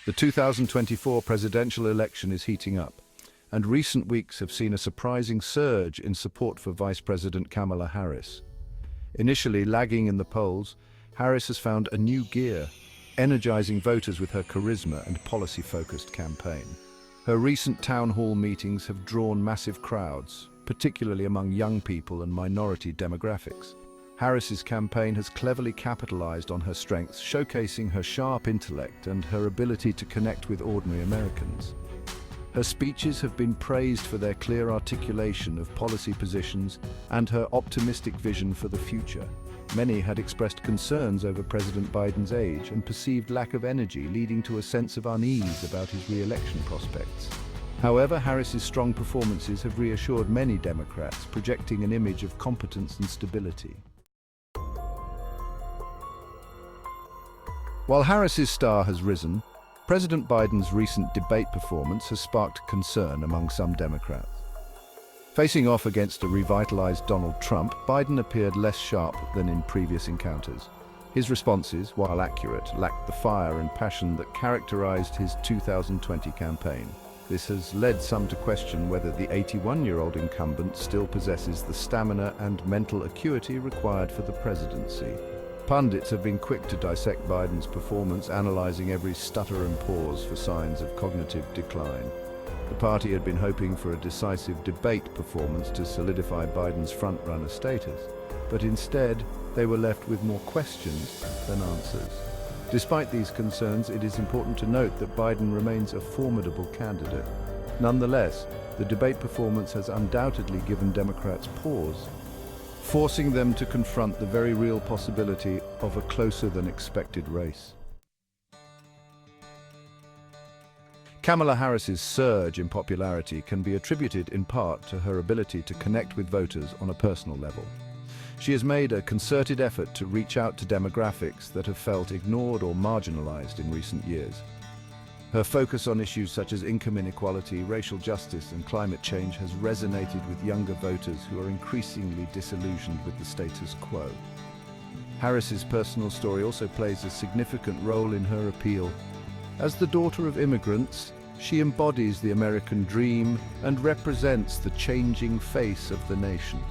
The 2024 presidential election is heating up, and recent weeks have seen a surprising surge in support for Vice President Kamala Harris. Initially lagging in the polls, Harris has found a new gear, energizing voters with her charisma and policy-focused campaign. Her recent town hall meetings have drawn massive crowds, particularly among young people and minority demographics. Harris's campaign has cleverly capitalized on her strengths, showcasing her sharp intellect and her ability to connect with ordinary Americans. Her speeches have been praised for their clear articulation of policy positions and her optimistic vision for the future. Many had expressed concerns over President Biden's age and perceived lack of energy, leading to a sense of unease about his re-election prospects. However, Harris's strong performances have reassured many Democrats, projecting an image of competence and stability. While Harris's star has risen, President Biden's recent debate performance has sparked concern among some Democrats. Facing off against a revitalized Donald Trump, Biden appeared less sharp than in previous encounters. His responses, while accurate, lacked the fire and passion that characterized his 2020 campaign. This has led some to question whether the 81-year-old incumbent still possesses the stamina and mental acuity required for the presidency. Pundits have been quick to dissect Biden's performance, analyzing every stutter and pause for signs of cognitive decline. The party had been hoping for a decisive debate performance to solidify Biden's front-runner status, but instead they were left with more questions than answers. Despite these concerns, it is important to note that Biden remains a formidable candidate. Nonetheless, the debate performance has undoubtedly given Democrats pause, forcing them to confront the very real possibility of a closer-than-expected race. Kamala Harris's surge in popularity can be attributed in part to her ability to connect with voters on a personal level. She has made a concerted effort to reach out to demographics that have felt ignored or marginalized in recent years. Her focus on issues such as income inequality, racial justice, and climate change has resonated with younger voters who are increasingly disillusioned with the status quo. Harris's personal story also plays a significant role in her appeal. As the daughter of immigrants, she embodies the American dream and represents the changing face of the nation.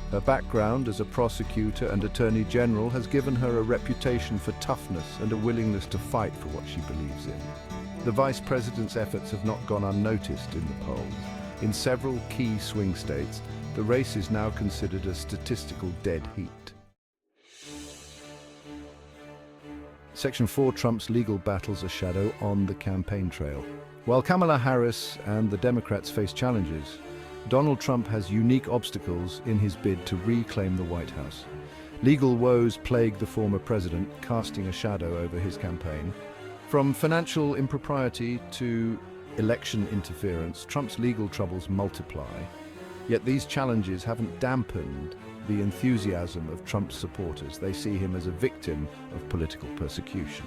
Her background as a prosecutor and attorney general has given her a reputation for toughness and a willingness to fight for what she believes in. The vice president's efforts have not gone unnoticed in the polls. In several key swing states, the race is now considered a statistical dead heat. Section 4 trumps legal battles a shadow on the campaign trail. While Kamala Harris and the Democrats face challenges, Donald Trump has unique obstacles in his bid to reclaim the White House. Legal woes plague the former president, casting a shadow over his campaign. From financial impropriety to election interference, Trump's legal troubles multiply. Yet these challenges haven't dampened the enthusiasm of Trump's supporters. They see him as a victim of political persecution.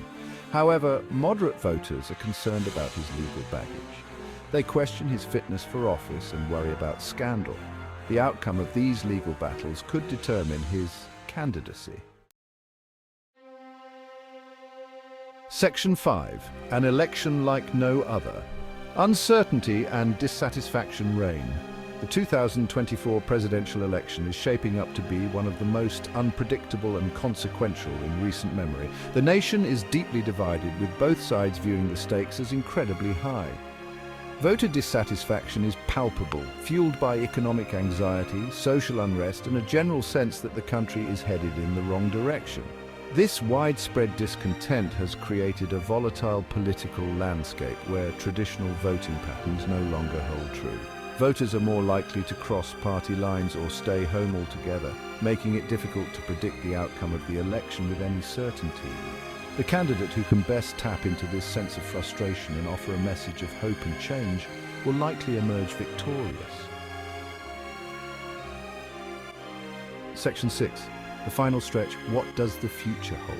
However, moderate voters are concerned about his legal baggage. They question his fitness for office and worry about scandal. The outcome of these legal battles could determine his candidacy. Section 5. An election like no other. Uncertainty and dissatisfaction reign. The 2024 presidential election is shaping up to be one of the most unpredictable and consequential in recent memory. The nation is deeply divided, with both sides viewing the stakes as incredibly high. Voter dissatisfaction is palpable, fueled by economic anxiety, social unrest, and a general sense that the country is headed in the wrong direction. This widespread discontent has created a volatile political landscape where traditional voting patterns no longer hold true. Voters are more likely to cross party lines or stay home altogether, making it difficult to predict the outcome of the election with any certainty. The candidate who can best tap into this sense of frustration and offer a message of hope and change will likely emerge victorious. Section 6. The final stretch. What does the future hold?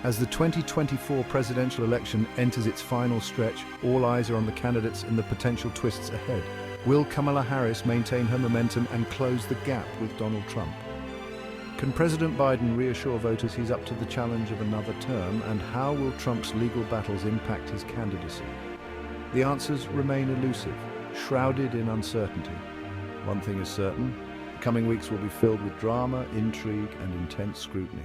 As the 2024 presidential election enters its final stretch, all eyes are on the candidates and the potential twists ahead. Will Kamala Harris maintain her momentum and close the gap with Donald Trump? Can President Biden reassure voters he's up to the challenge of another term, and how will Trump's legal battles impact his candidacy? The answers remain elusive, shrouded in uncertainty. One thing is certain: the coming weeks will be filled with drama, intrigue, and intense scrutiny.